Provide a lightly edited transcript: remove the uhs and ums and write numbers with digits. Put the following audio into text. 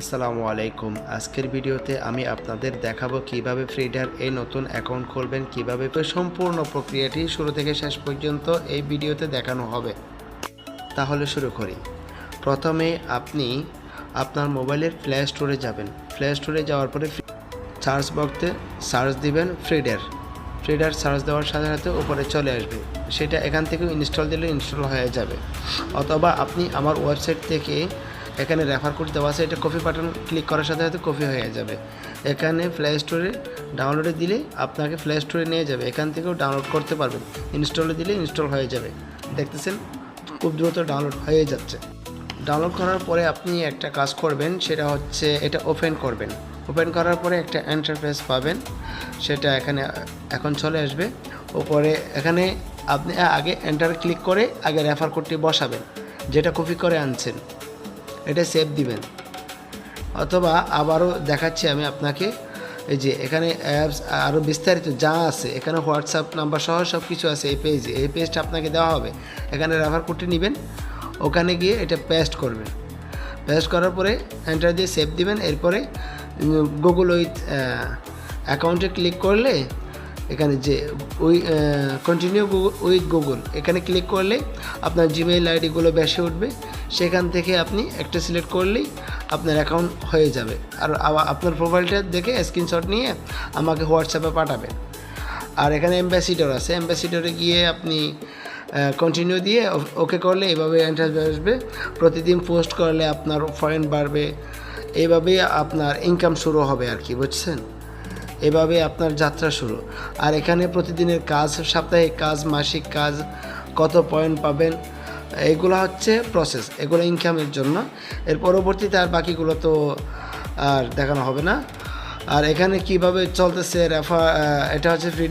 আসসালামু আলাইকুম। আজকের ভিডিওতে আমি আপনাদের দেখাবো কিভাবে ফ্রিডার এই নতুন অ্যাকাউন্ট খুলবেন, কিভাবে সম্পূর্ণ প্রক্রিয়াটি শুরু থেকে শেষ পর্যন্ত এই ভিডিওতে দেখানো হবে। তাহলে শুরু করি। প্রথমে আপনি আপনার মোবাইলের প্লে স্টোরে যাবেন। প্লে স্টোরে যাওয়ার পরে সার্চ বক্সে সার্চ দিবেন ফ্রিডার সার্চ দেওয়ার সাথে সাথে উপরে চলে আসবে। সেটা এখান থেকে ইনস্টল দিলে ইনস্টল হয়ে যাবে, অথবা আপনি আমার ওয়েবসাইট থেকে এখানে রেফার কোড দেওয়া আছে, এটা কপি বাটন ক্লিক করার সাথে সাথে কপি হয়ে যাবে। এখানে প্লে স্টোরে ডাউনলোডে দিলে আপনাকে প্লে স্টোরে নিয়ে যাবে, এখান থেকেও ডাউনলোড করতে পারবেন। ইনস্টলে দিলে ইনস্টল হয়ে যাবে। দেখতেছেন খুব দ্রুত ডাউনলোড হয়ে যাচ্ছে। ডাউনলোড করার পরে আপনি একটা কাজ করবেন, সেটা হচ্ছে এটা ওপেন করবেন। ওপেন করার পরে একটা ইন্টারফেস পাবেন, সেটা এখানে এখন চলে আসবে। ওপরে এখানে আপনি আগে এন্টার ক্লিক করে আগে রেফার কোডটি বসাবেন, যেটা কপি করে আনছেন, এটা সেভ দিবেন। অথবা আবারও দেখাচ্ছি আমি আপনাকে, এই যে এখানে অ্যাপস আরও বিস্তারিত যা আছে, এখানে হোয়াটসঅ্যাপ নাম্বার সহ সব কিছু আছে এই পেজে। এই পেজটা আপনাকে দেওয়া হবে, এখানে রেফার কোডটি নেবেন, ওখানে গিয়ে এটা পেস্ট করবেন। পেস্ট করার পরে এন্টার দিয়ে সেভ দিবেন। এরপরে গুগল উইথ অ্যাকাউন্টে ক্লিক করলে এখানে যে ওই কন্টিনিউ উইথ গুগল এখানে ক্লিক করলে আপনার জিমেইল আইডিগুলো বেশি উঠবে। সেখান থেকে আপনি একটা সিলেক্ট করলেই আপনার অ্যাকাউন্ট হয়ে যাবে। আর আপনার প্রোফাইলটা দেখে স্ক্রিনশট নিয়ে আমাকে হোয়াটসঅ্যাপে পাঠাবেন। আর এখানে অ্যাম্বাসিডর আছে, অ্যাম্বাসিডরে গিয়ে আপনি কন্টিনিউ দিয়ে ওকে করলে এভাবে ইন্টারভিউ আসবে। প্রতিদিন পোস্ট করলে আপনার পয়েন্ট বাড়বে, এইভাবেই আপনার ইনকাম শুরু হবে আর কি, বুঝছেন? এভাবে আপনার যাত্রা শুরু। আর এখানে প্রতিদিনের কাজ, সাপ্তাহিক কাজ, মাসিক কাজ, কত পয়েন্ট পাবেন, এইগুলো হচ্ছে প্রসেস, এগুলো ইনকামের জন্য। এর পরবর্তীতে আর বাকিগুলো তো আর দেখানো হবে না। আর এখানে কিভাবে চলতেছে এটা হচ্ছে ফ্রি